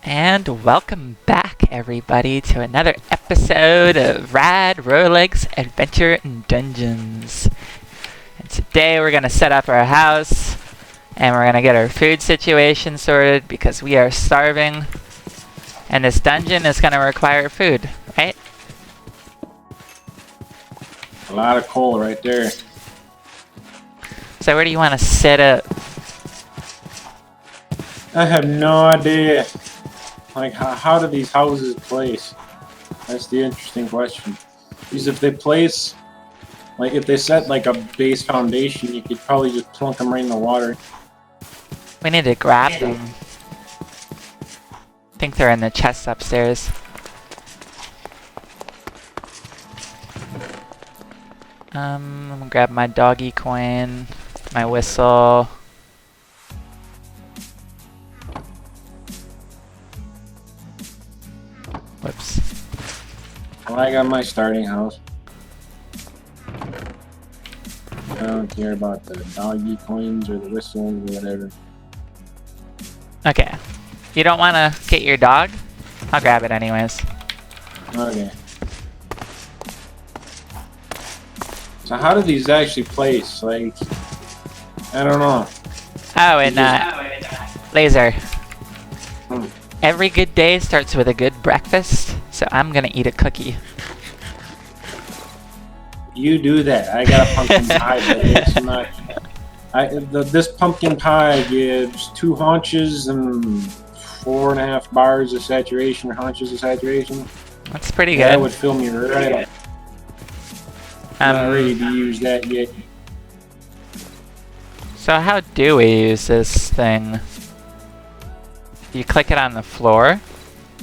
And welcome back, everybody, to another episode of R.A.D. Roguelike Adventures and Dungeons. And today we're going to set up our house, and we're going to get our food situation sorted because we are starving. And this dungeon is going to require food, right? A lot of coal right there. So where do you want to set up? I have no idea. Like, how do these houses place? That's the interesting question. Because if they place, like, if they set, like, a base foundation, you could probably just plunk them right in the water. We need to grab them. I think they're in the chest upstairs. I'm gonna grab my doggy coin, my whistle. Whoops. Well, I got my starting house. I don't care about the doggy coins or the whistles or whatever. Okay. You don't want to get your dog? I'll grab it anyways. Okay. So how do these actually place? Like, I don't know. Oh, and laser. Hmm. Every good day starts with a good breakfast, so I'm gonna eat a cookie. You do that. I got a pumpkin pie, but it's not. This pumpkin pie gives 2 haunches and 4.5 bars of saturation, or haunches of saturation. That's pretty That good. would fill me right up. I'm not ready to use that yet. So how do we use this thing? You click it on the floor?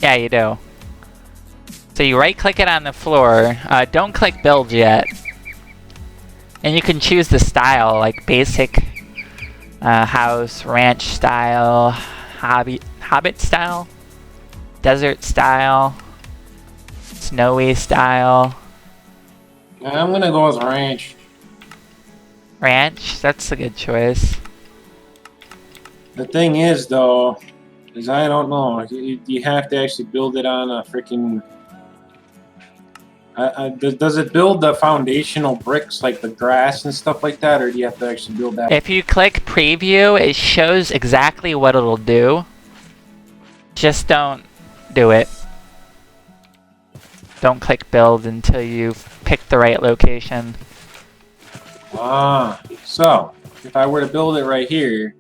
Yeah, you do. So you right-click it on the floor. Don't click build yet. And you can choose the style, like basic, house, ranch style, hobbit style, desert style, snowy style. I'm gonna go with ranch. Ranch, that's a good choice. The thing is, though, is I don't know. You have to actually build it on a freaking. Does it build the foundational bricks like the grass and stuff like that, or do you have to actually build that? If you click preview, it shows exactly what it'll do. Just don't do it. Don't click build until you pick the right location. Ah, so if I were to build it right here,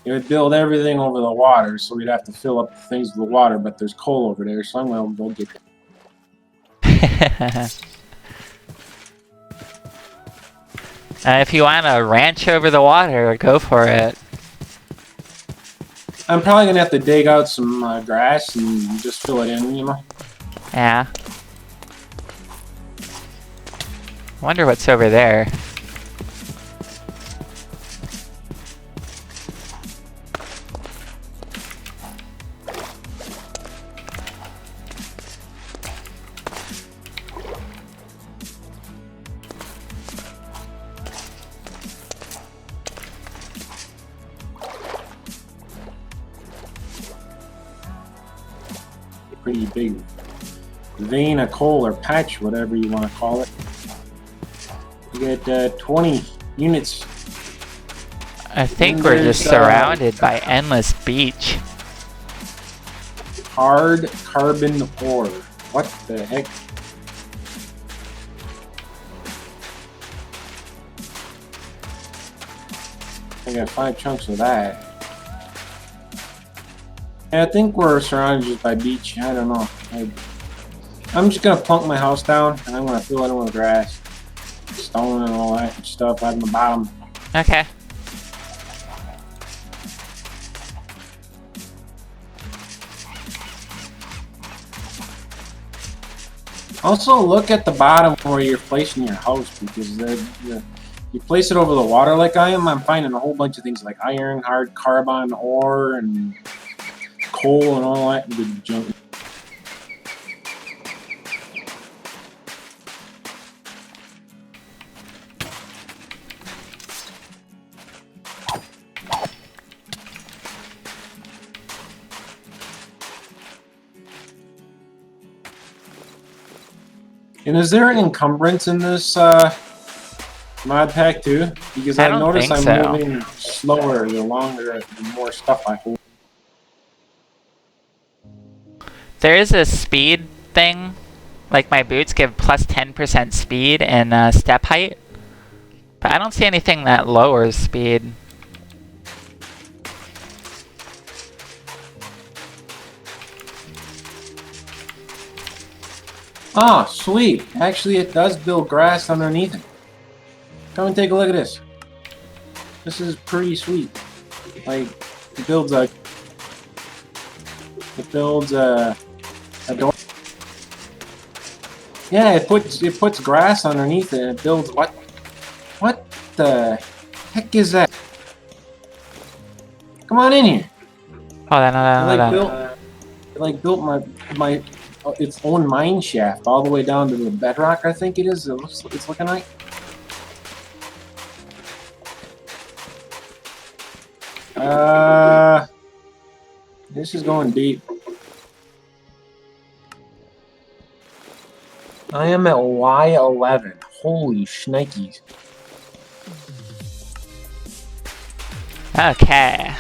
it would build everything over the water, so we'd have to fill up things with the water, but there's coal over there, so I'm gonna go get that. If you want a ranch over the water, go for it. I'm probably gonna have to dig out some grass and just fill it in, you know? Yeah. Wonder what's over there. Pretty big vein of coal or patch, whatever you want to call it. You get 20 units. I think And we're just there's, surrounded by endless beach. Hard carbon ore. What the heck? I got 5 chunks of that. Yeah, I think we're surrounded just by beach. I don't know. I'm just gonna plunk my house down and I'm gonna fill it in with grass, stone, and all that stuff out in the bottom. Okay. Also, look at the bottom where you're placing your house, because you place it over the water like I am. I'm finding a whole bunch of things like iron, hard carbon ore, and coal, and all that good junk. And is there an encumbrance in this mod pack too? Because I I've don't noticed think I'm so. moving slower the longer, the more stuff I hold. There is a speed thing. Like my boots give plus 10% speed and step height. But I don't see anything that lowers speed. Oh, sweet. Actually, it does build grass underneath it. Come and take a look at this. This is pretty sweet. Like, it builds a door. Yeah, it puts grass underneath it and it builds what the heck is that? Come on in here. Hold on, hold on, hold on. It like built my its own mine shaft all the way down to the bedrock, I think it is. It's looking like. This is going deep. I am at Y11. Holy shnikes. Okay.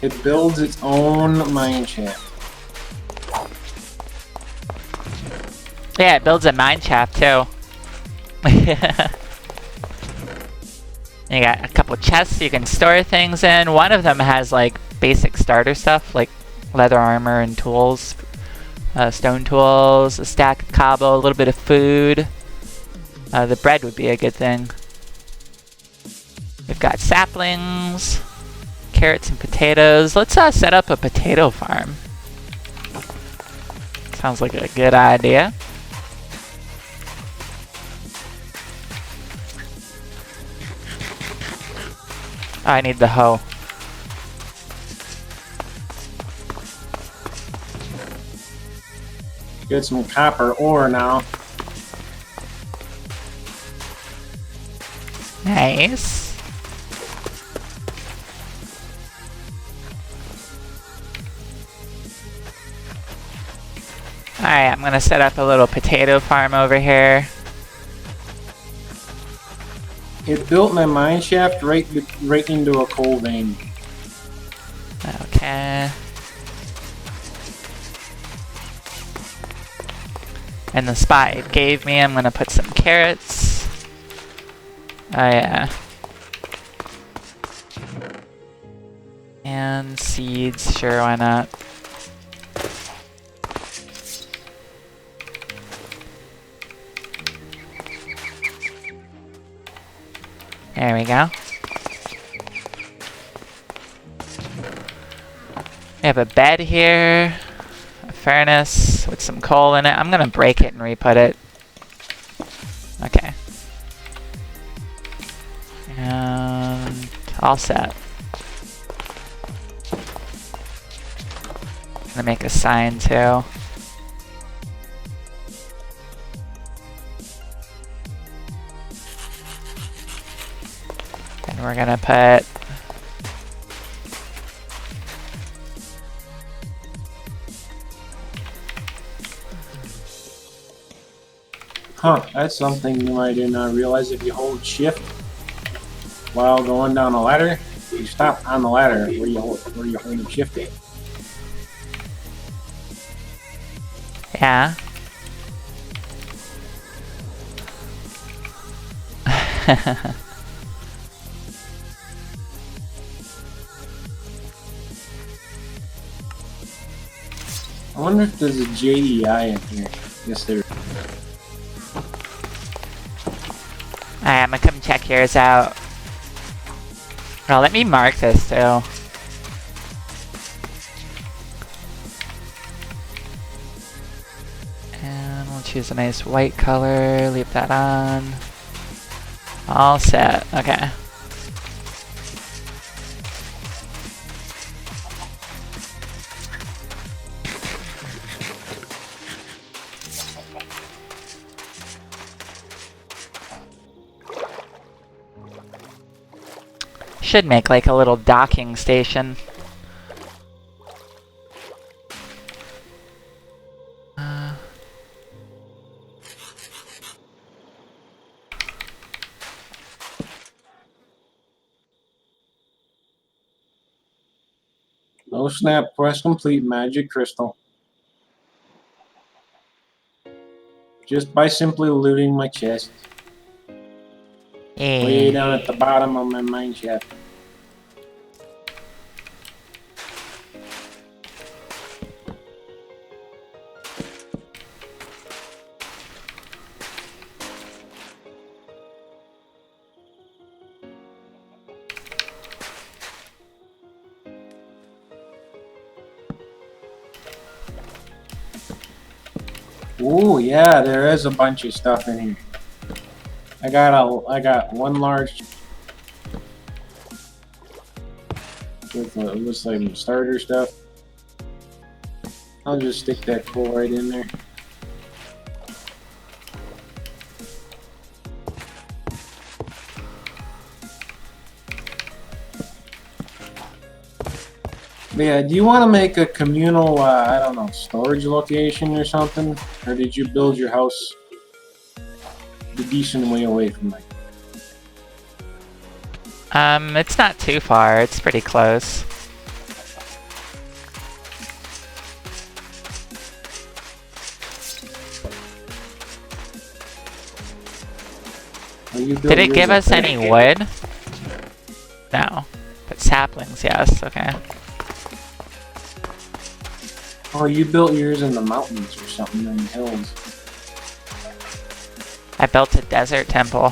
It builds its own mine shaft. Yeah, it builds a mine shaft too. You got a couple chests you can store things in. One of them has like basic starter stuff like leather armor and tools, stone tools, a stack of cobble, a little bit of food. The bread would be a good thing. We've got saplings, carrots and potatoes. Let's set up a potato farm. Sounds like a good idea. Oh, I need the hoe. Get some copper ore now. Nice. Alright, I'm gonna set up a little potato farm over here. It built my mine shaft right into a coal vein. Okay. And the spot it gave me, I'm gonna put some carrots. Oh yeah. And seeds, sure, why not? There we go. We have a bed here, a furnace with some coal in it. I'm gonna break it and re-put it. Okay. And all set. Gonna make a sign too. And we're gonna put Huh, that's something you might not realize. If you hold shift while going down a ladder, you stop on the ladder where you hold shift it. yeah. I wonder if there's a JEI in here. Yes, there is. Alright, I'm gonna come check yours out. Well, let me mark this too. And we'll choose a nice white color, leave that on. All set, okay. Should make like a little docking station. Oh snap, quest complete, magic crystal. Just by simply looting my chest. Way down at the bottom of my mine shaft. Ooh, yeah, there is a bunch of stuff in here. I got one large with some starter stuff. I'll just stick that coal right in there. But yeah, do you want to make a communal, I don't know, storage location or something? Or did you build your house the decent way away from it? It's not too far. It's pretty close. Did it give us any wood? No. But saplings, yes. Okay. Oh, you built yours in the mountains or something, in the hills. I built a desert temple.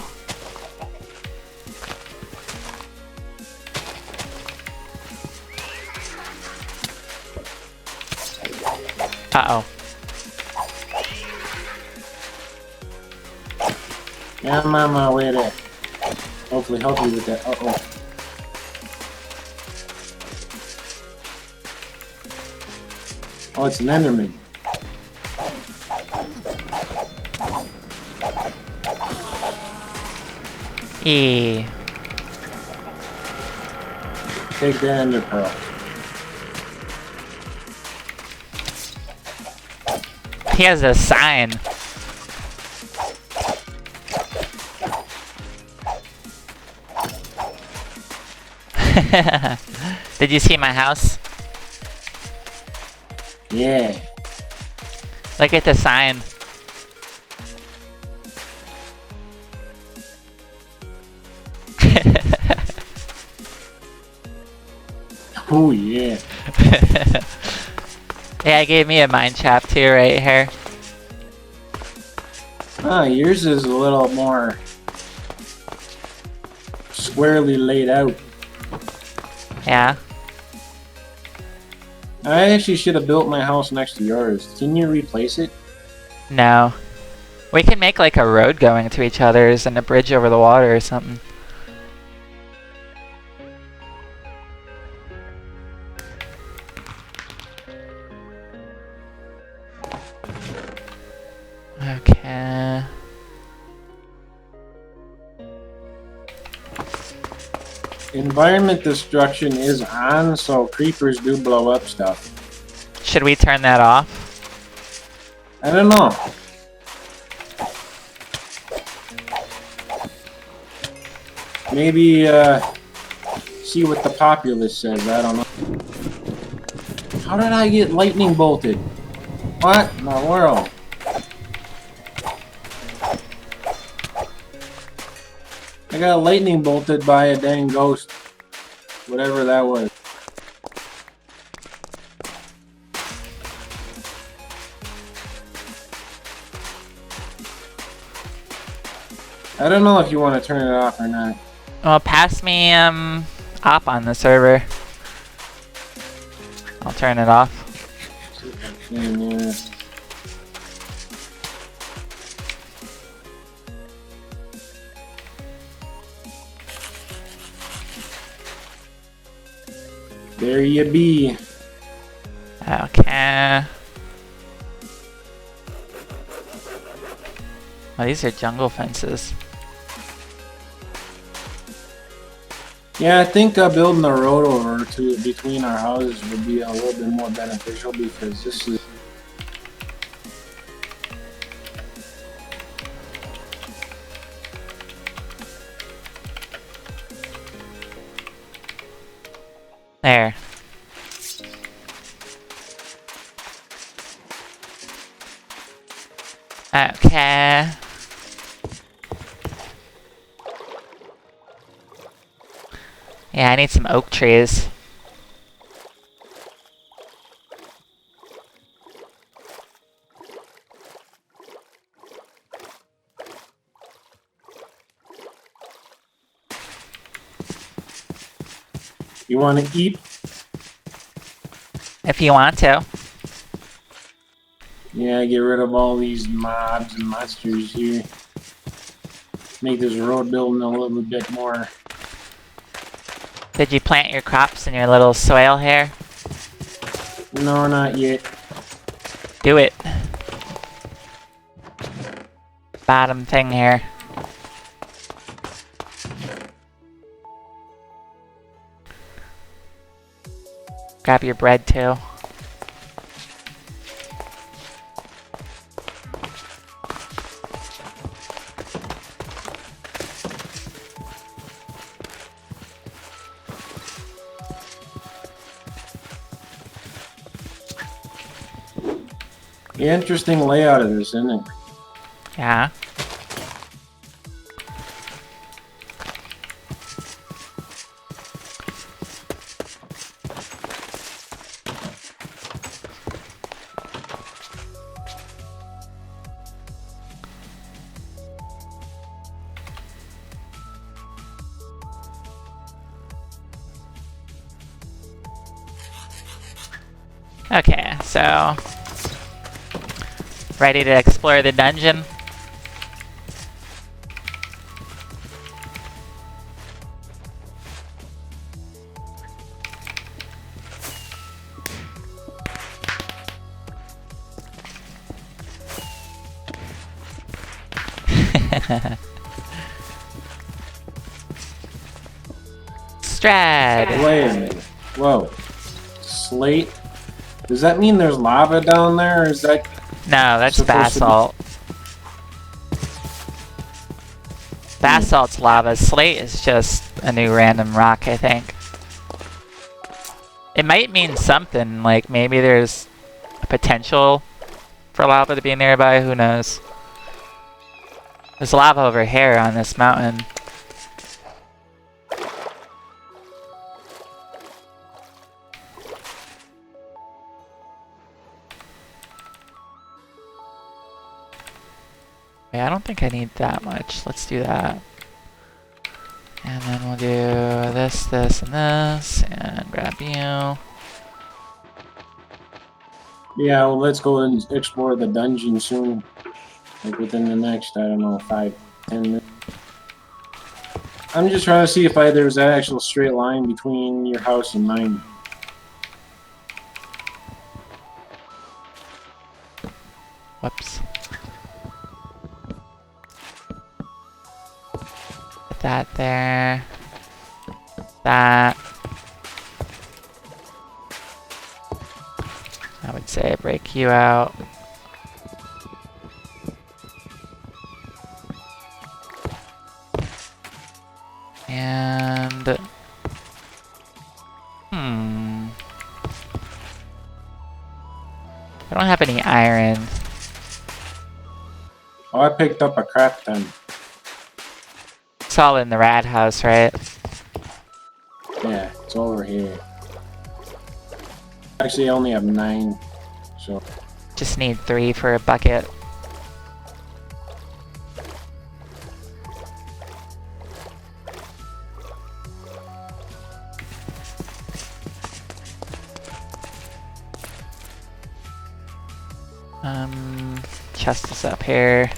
Uh-oh. Yeah, I'm on my way to hopefully help you with that. Uh-oh. Oh, it's an Enderman. Take the Ender Pearl. He has a sign. Did you see my house? Yeah. Look at the sign. Oh yeah. Yeah, it gave me a mine shaft too right here. Ah, yours is a little more squarely laid out. Yeah. I actually should have built my house next to yours. Can you replace it? No. We can make like a road going to each other's and a bridge over the water or something. Okay. Environment destruction is on, so creepers do blow up stuff. Should we turn that off? I don't know. Maybe, see what the populace says, I don't know. How did I get lightning bolted? What in the world? I got lightning bolted by a dang ghost. Whatever that was. I don't know if you want to turn it off or not. Well, pass me op on the server. I'll turn it off. Yeah. There you be. Okay. Oh, these are jungle fences. Yeah, I think building a road over to between our houses would be a little bit more beneficial because this is. There. Okay. Yeah, I need some oak trees. You want to eat? If you want to. Yeah, get rid of all these mobs and monsters here. Make this road building a little bit more. Did you plant your crops in your little soil here? No, not yet. Do it. Bottom thing here. Grab your bread too. The interesting layout of this, isn't it? Yeah. Okay, so ready to explore the dungeon? Strad! Wait a minute. Whoa. Slate? Does that mean there's lava down there, or is that... No, that's supposed to be- basalt. Basalt's lava. Slate is just a new random rock, I think. It might mean something, like maybe there's a potential for lava to be nearby, who knows. There's lava over here on this mountain. Yeah, I don't think I need that much. Let's do that. And then we'll do this, this, and this, and grab you. Yeah, well, let's go and explore the dungeon soon. Like within the next, I don't know, 5, 10 minutes. I'm just trying to see if there's an actual straight line between your house and mine. Whoops. Put that there. That. I would say break you out. And... I don't have any iron. Oh, I picked up a crap ton. It's all in the R.A.D house, right? Yeah, it's over here. Actually, I only have 9, so... Just need 3 for a bucket. Chest is up here.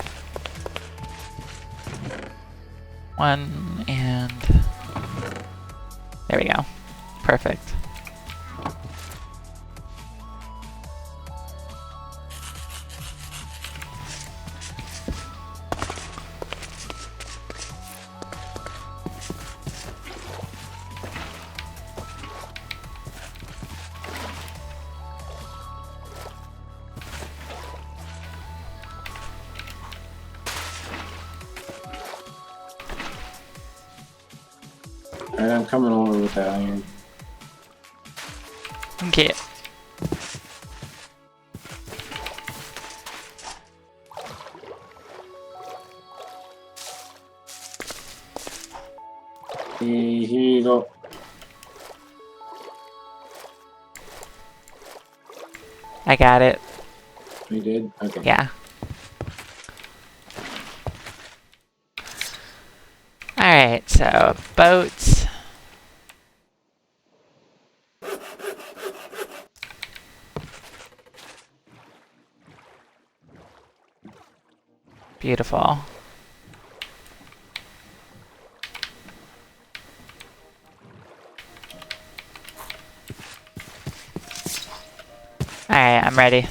1 and there we go. Perfect. Alright, I'm coming over with that iron. Okay. I got it. You did? Okay. Yeah. Alright, so boats. Beautiful. Alright, I'm ready.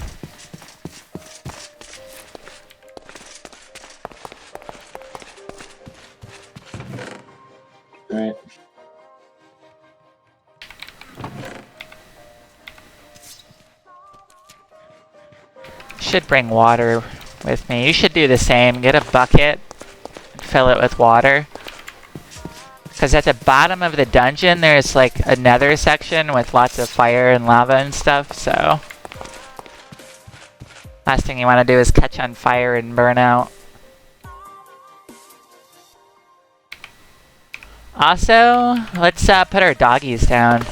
Alright. Should bring water with me. You should do the same. Get a bucket and fill it with water. Because at the bottom of the dungeon, there's like another section with lots of fire and lava and stuff, so... Last thing you want to do is catch on fire and burn out. Also, let's put our doggies down.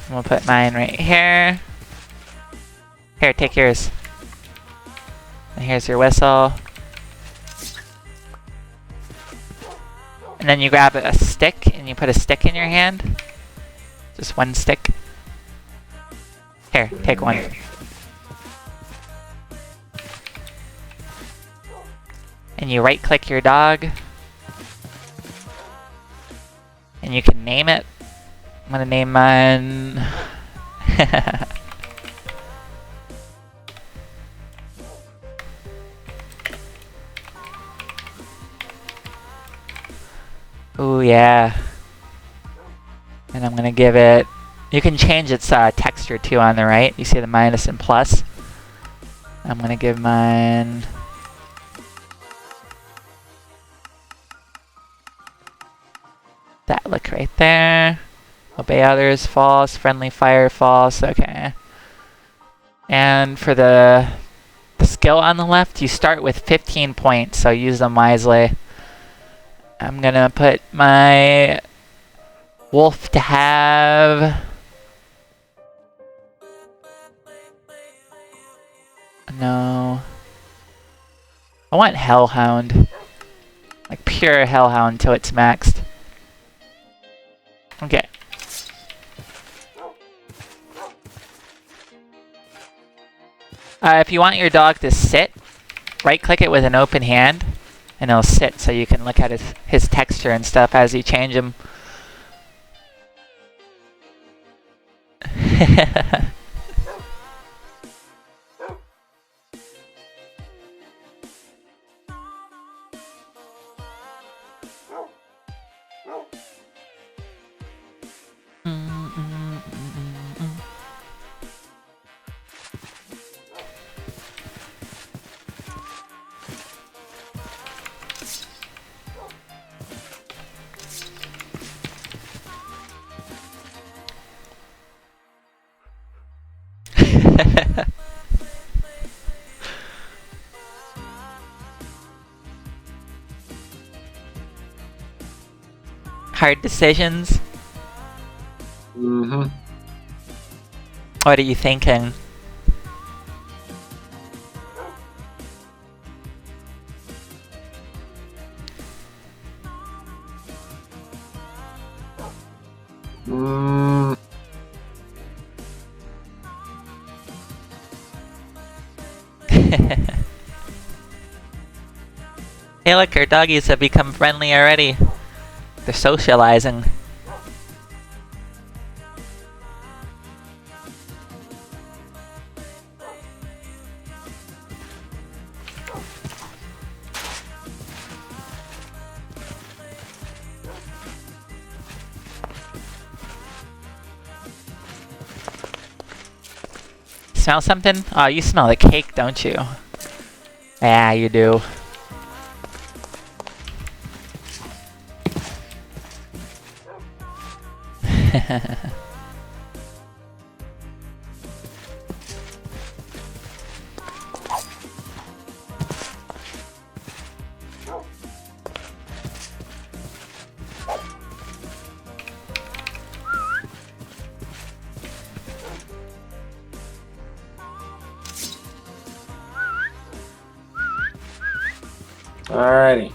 We'll put mine right here. Here, take yours. And here's your whistle. And then you grab a stick and you put a stick in your hand. Just one stick. Here, take one. And you right click your dog. And you can name it. I'm gonna name mine... Ooh, yeah. And I'm gonna give it... You can change its texture too on the right. You see the minus and plus. I'm gonna give mine... That look right there. Obey others, false. Friendly fire, false. Okay. And for the skill on the left, you start with 15 points, so use them wisely. I'm gonna put my wolf to have... No. I want hellhound. Like pure hellhound till it's maxed. Okay. If you want your dog to sit, right-click it with an open hand, and it'll sit so you can look at his texture and stuff as you change him. Hard decisions? Mm-hmm. What are you thinking? Hey look, our doggies have become friendly already. They're socializing. Smell something? Oh, you smell the cake, don't you? Yeah, you do. Alrighty.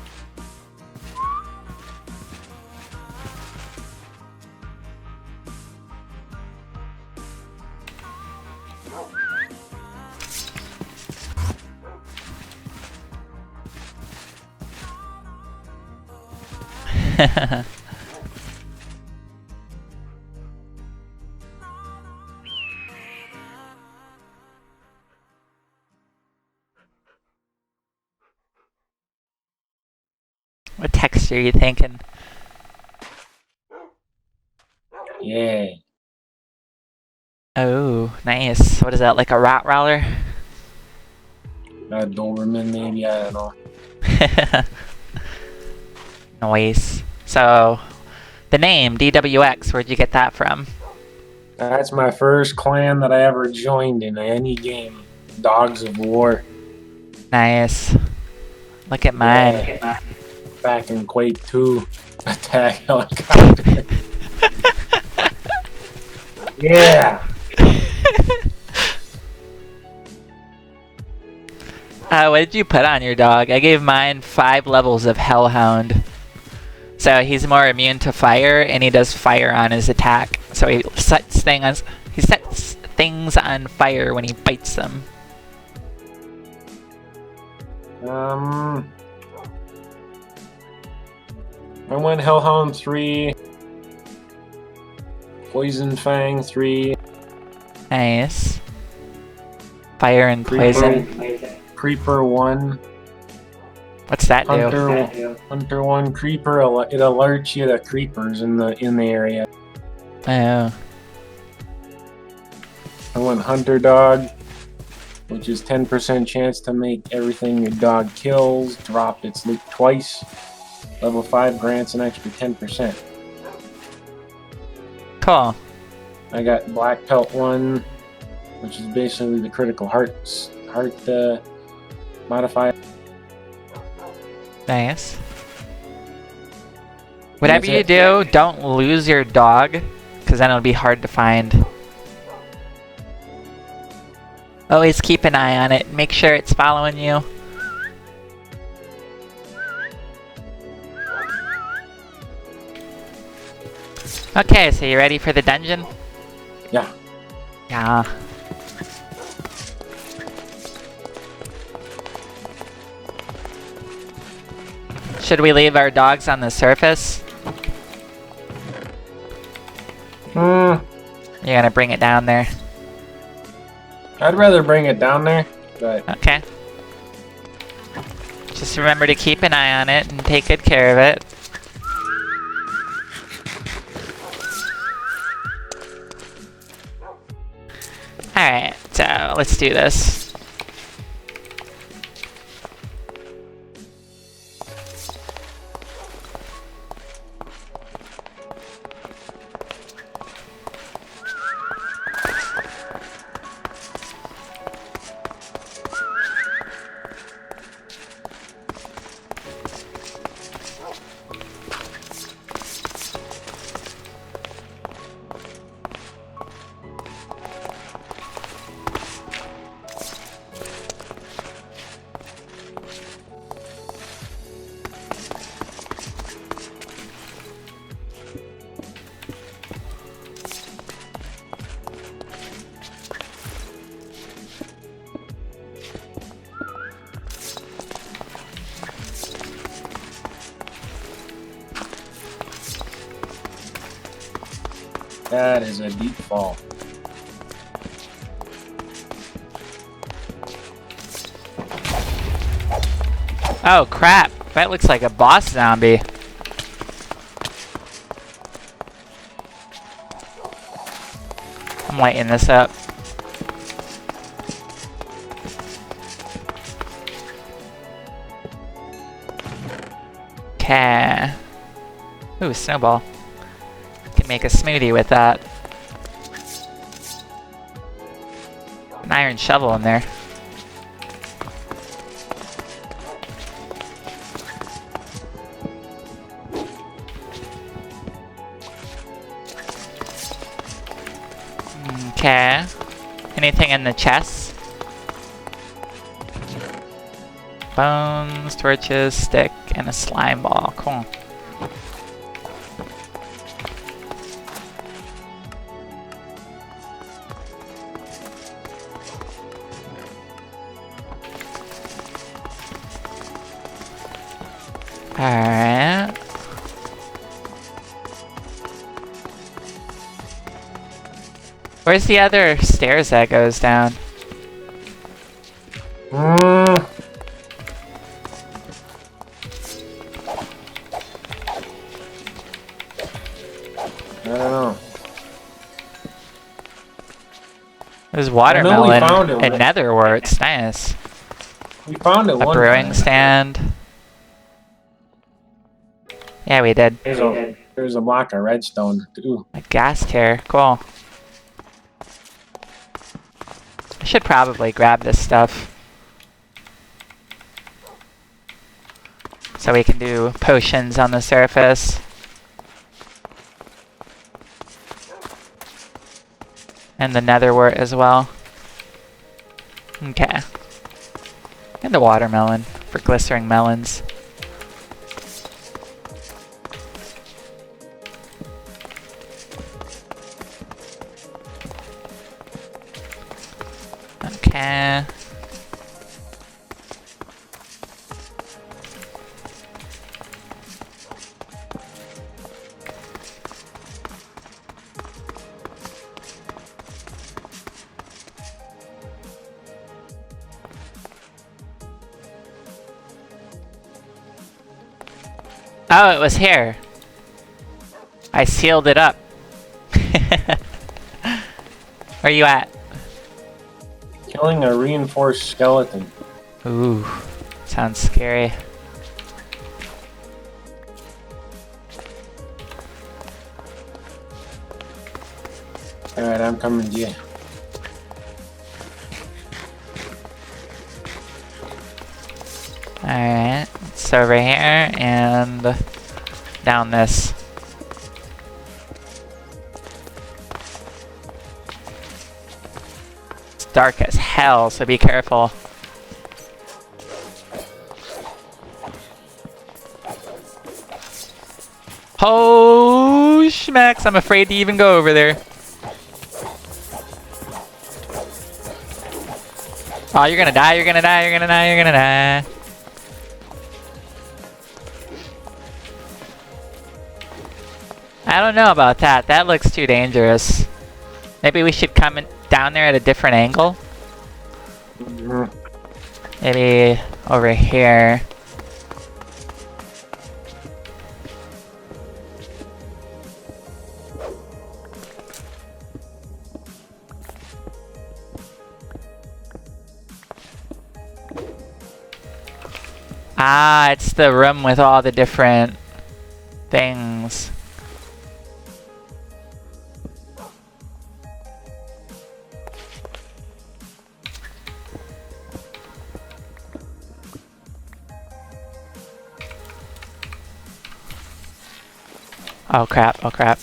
What texture are you thinking? Yeah. Oh, nice. What is that, like a rat roller? A Doberman, maybe, I don't know. Nice. So, the name, DWX, where'd you get that from? That's my first clan that I ever joined in any game. Dogs of War. Nice. Look at mine. Yeah. Back in Quake 2. Attack helicopter. Yeah. What did you put on your dog? I gave mine 5 levels of Hellhound. So he's more immune to fire, and he does fire on his attack. So he sets things on fire when he bites them. I went Hellhound 3. Poison Fang 3. Nice. Fire and poison. Creeper 1. What's that do? Hunter 1. Creeper, it alerts you to creepers in the area. Oh. I went Hunter Dog, which is 10% chance to make everything your dog kills drop its loot twice. Level 5 grants an extra 10%. Cool. I got Black Pelt 1, which is basically the critical heart modifier. Nice. Whatever you do, don't lose your dog, because then it'll be hard to find. Always keep an eye on it. Make sure it's following you. Okay, so you ready for the dungeon? Yeah. Yeah. Should we leave our dogs on the surface? You're gonna bring it down there. I'd rather bring it down there, but... Okay. Just remember to keep an eye on it and take good care of it. Alright, so let's do this. That is a deep fall. Oh crap, that looks like a boss zombie. I'm lighting this up. Okay. Ooh, snowball. Can make a smoothie with that. An iron shovel in there. Okay. Anything in the chest? bones, torches, stick, and a slime ball. Cool. Alright. Where's the other stairs that goes down? I don't know. There's watermelon we found it, and right? netherworts. Nice. We found it A one brewing time. stand. Yeah, we did. There's a block of redstone too. A gas tear. Cool. I should probably grab this stuff. So we can do potions on the surface. And the netherwort as well. Okay. And the watermelon for glistering melons. Okay. Oh, it was here. I sealed it up. Where you at? Killing a reinforced skeleton. Ooh, sounds scary. Alright, I'm coming to you. Alright, it's over here and down this. It's dark as hell, so be careful. Oh, schmacks, I'm afraid to even go over there. Oh, you're gonna die, you're gonna die, you're gonna die, you're gonna die. I don't know about that. That looks too dangerous. Maybe we should come down there at a different angle? Maybe over here. Ah, it's the room with all the different things. Oh crap, oh crap.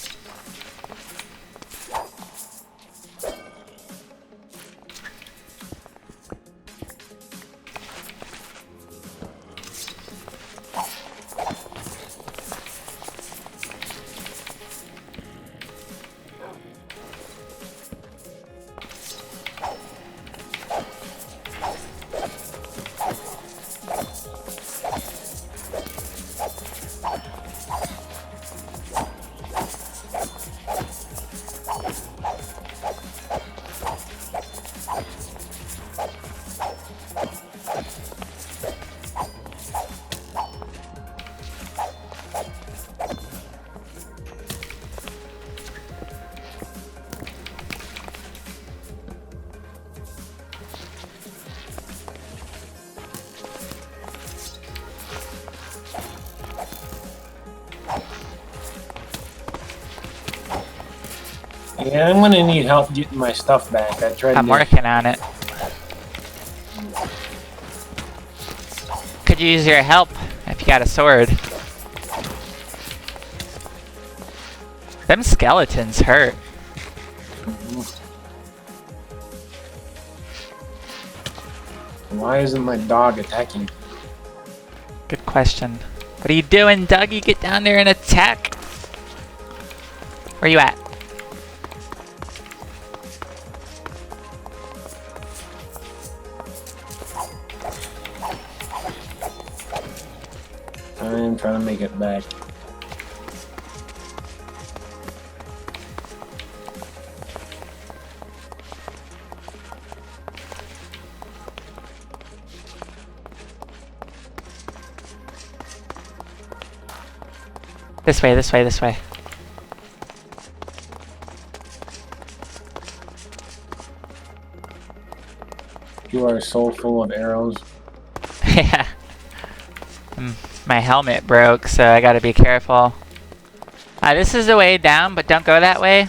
Yeah, I'm gonna need help getting my stuff back. I'm working on it. Could use your help if you got a sword. Them skeletons hurt. Why isn't my dog attacking? Good question. What are you doing, Dougie? Get down there and attack! Where you at? I'm trying to make it back. This way, this way, this way. You are so full of arrows. Yeah. My helmet broke, so I gotta be careful. This is the way down, but don't go that way.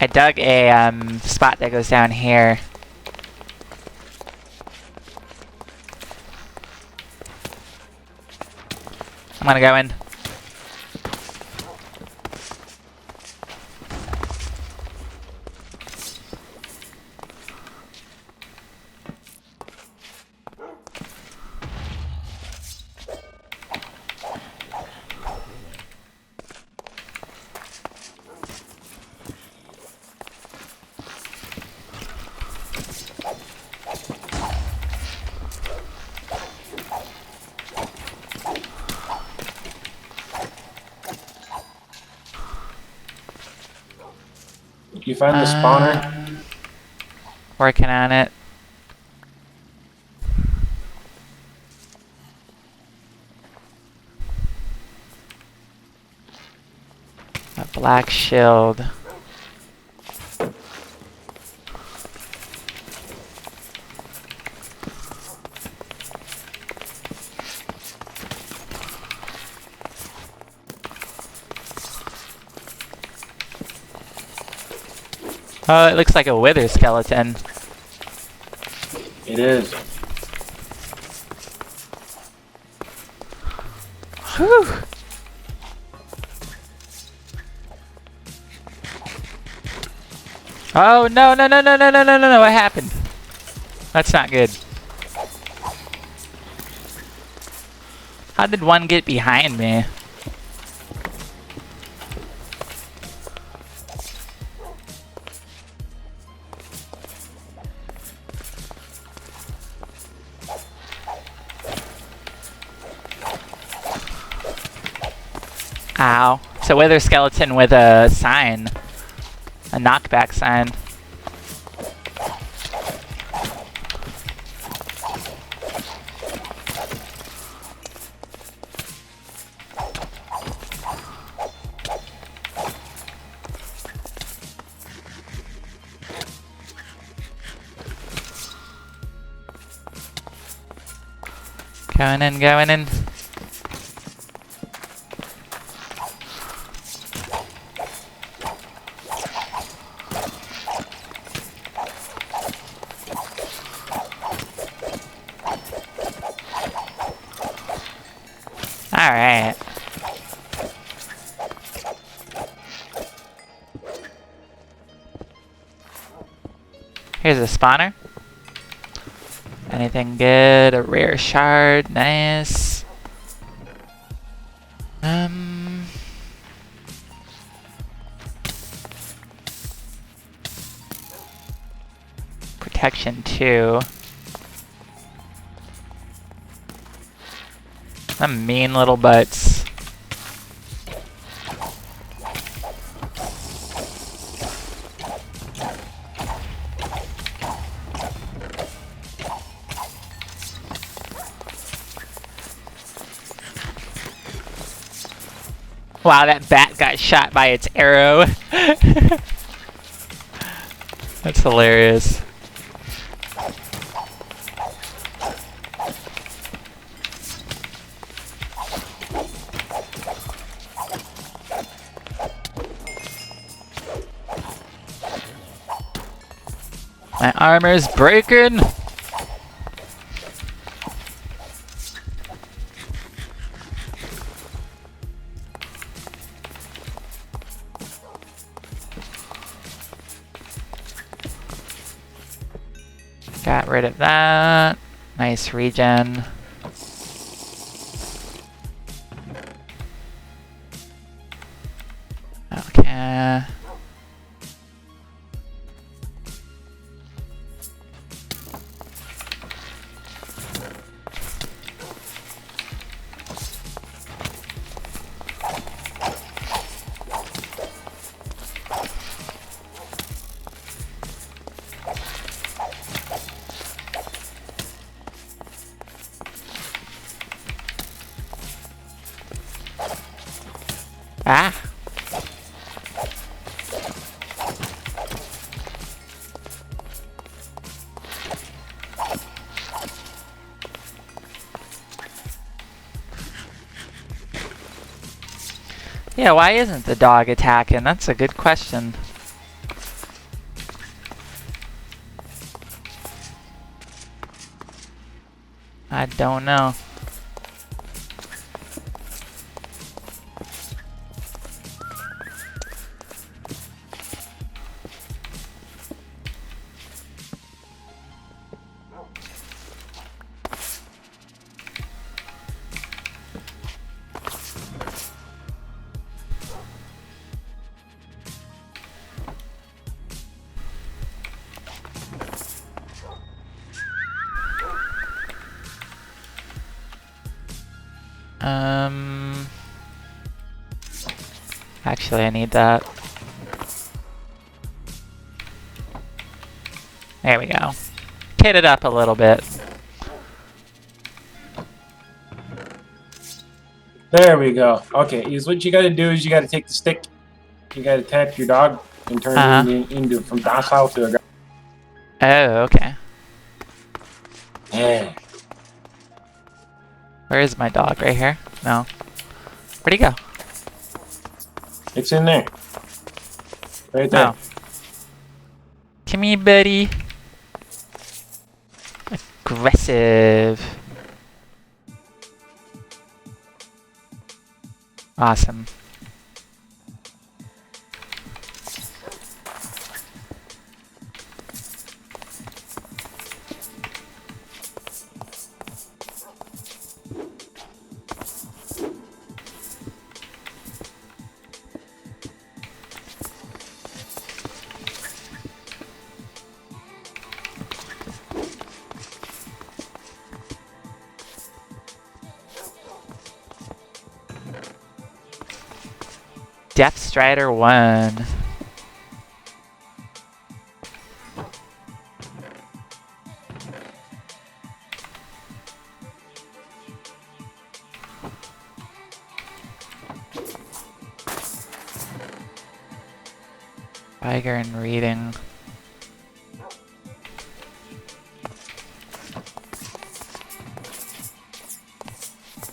I dug a spot that goes down here. I'm gonna go in. You find the spawner? Working on it. A black shield. Oh, it looks like a wither skeleton. It is. Whew. Oh no no no no no no no no! What happened? That's not good. How did one get behind me? Ow. It's a wither skeleton with a sign. A knockback sign. Going in, going in. Alright. Here's a spawner. Anything good? A rare shard. Nice. Protection 2. Them mean little butts. Wow, that bat got shot by its arrow. That's hilarious. My armor's breaking. Got rid of that. Nice regen. Yeah, why isn't the dog attacking? That's a good question. I don't know. Actually, I need that. There we go. Kit it up a little bit. There we go. Okay, is what you gotta do is you gotta take the stick, you gotta tap your dog and turn it into from docile to aggressive. Oh, okay. Yeah. Where is my dog? Right here? No. Where'd he go? It's in there. Right there. Oh. Come here, buddy. Aggressive. Awesome. Depth Strider 1. Tiger and reading.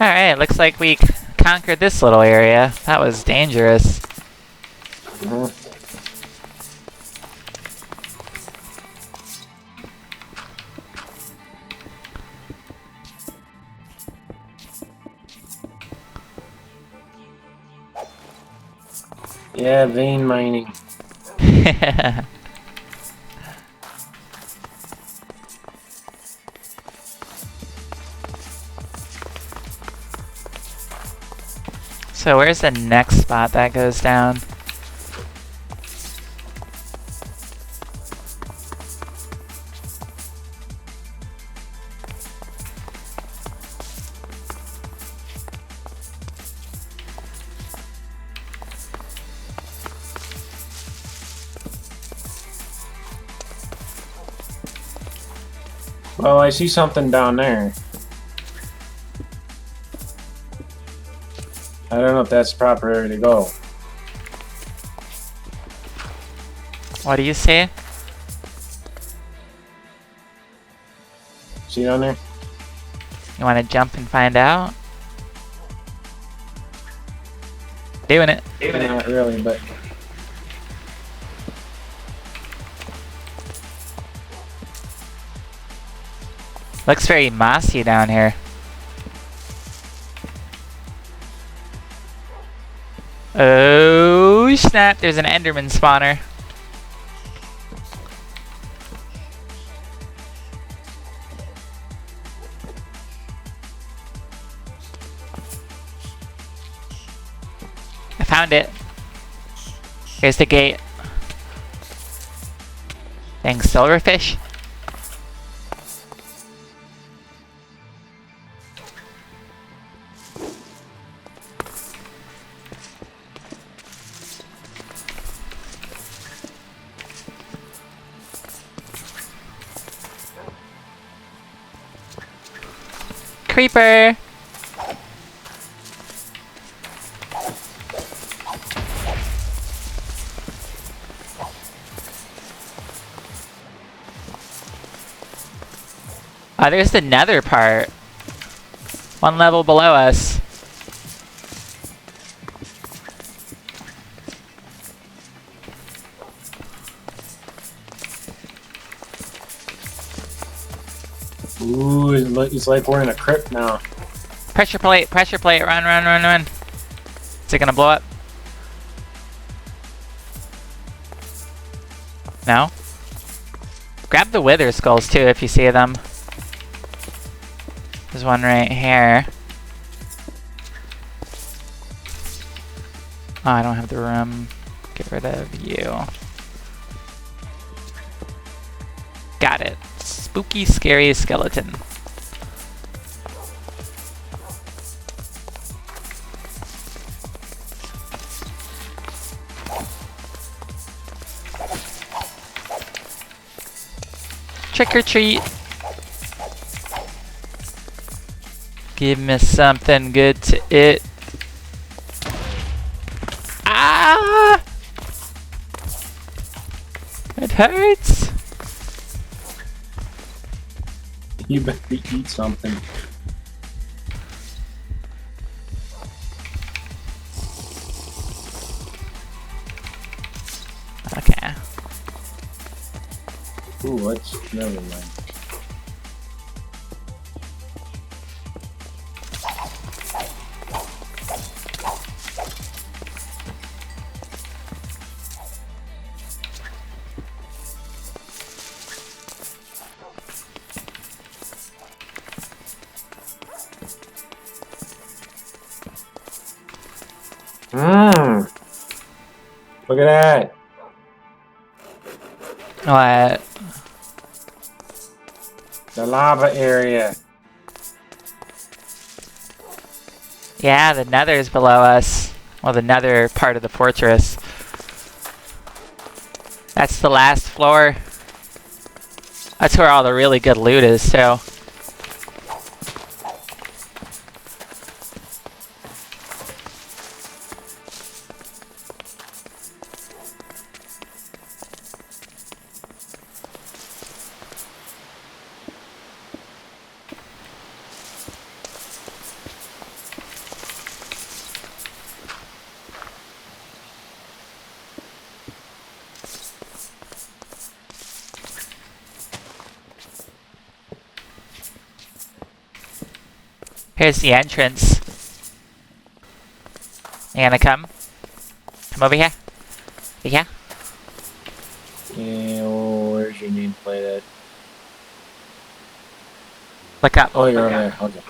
Alright, looks like we conquered this little area. That was dangerous. Yeah, vein mining. So where's the next spot that goes down? Well, I see something down there. I don't know if that's the proper area to go. What do you say? See down there? You want to jump and find out? Doing it. Not really, but... Looks very mossy down here. Oh snap, there's an Enderman spawner. I found it. Here's the gate. Dang, silverfish. Creeper! Oh, there's the nether part. One level below us. Ooh, it's like we're in a crypt now. Pressure plate, run, run, run, run. Is it gonna blow up? No? Grab the wither skulls too if you see them. There's one right here. Oh, I don't have the room. Get rid of you. Got it. Spooky, scary skeleton. Trick or treat. Give me something good to eat. Ah! It hurts. You better eat something. Okay. Ooh, what's never mind. Mmm. Look at that. What? The lava area. Yeah, the nether's below us. Well, the nether part of the fortress. That's the last floor. That's where all the really good loot is, too. Here's the entrance. You gonna come? Come over here. Over here. Yeah, oh, where's your nameplate at? Look up. Oh, you're over there. Okay.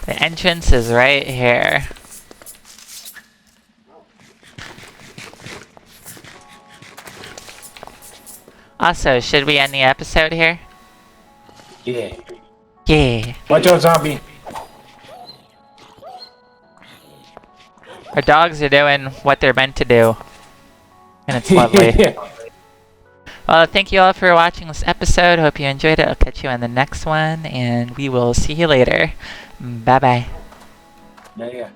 The entrance is right here. Also, should we end the episode here? Yeah. Yeah. Watch out, zombie. Our dogs are doing what they're meant to do. And it's lovely. Well, thank you all for watching this episode. Hope you enjoyed it. I'll catch you on the next one, and we will see you later. Bye-bye. Yeah.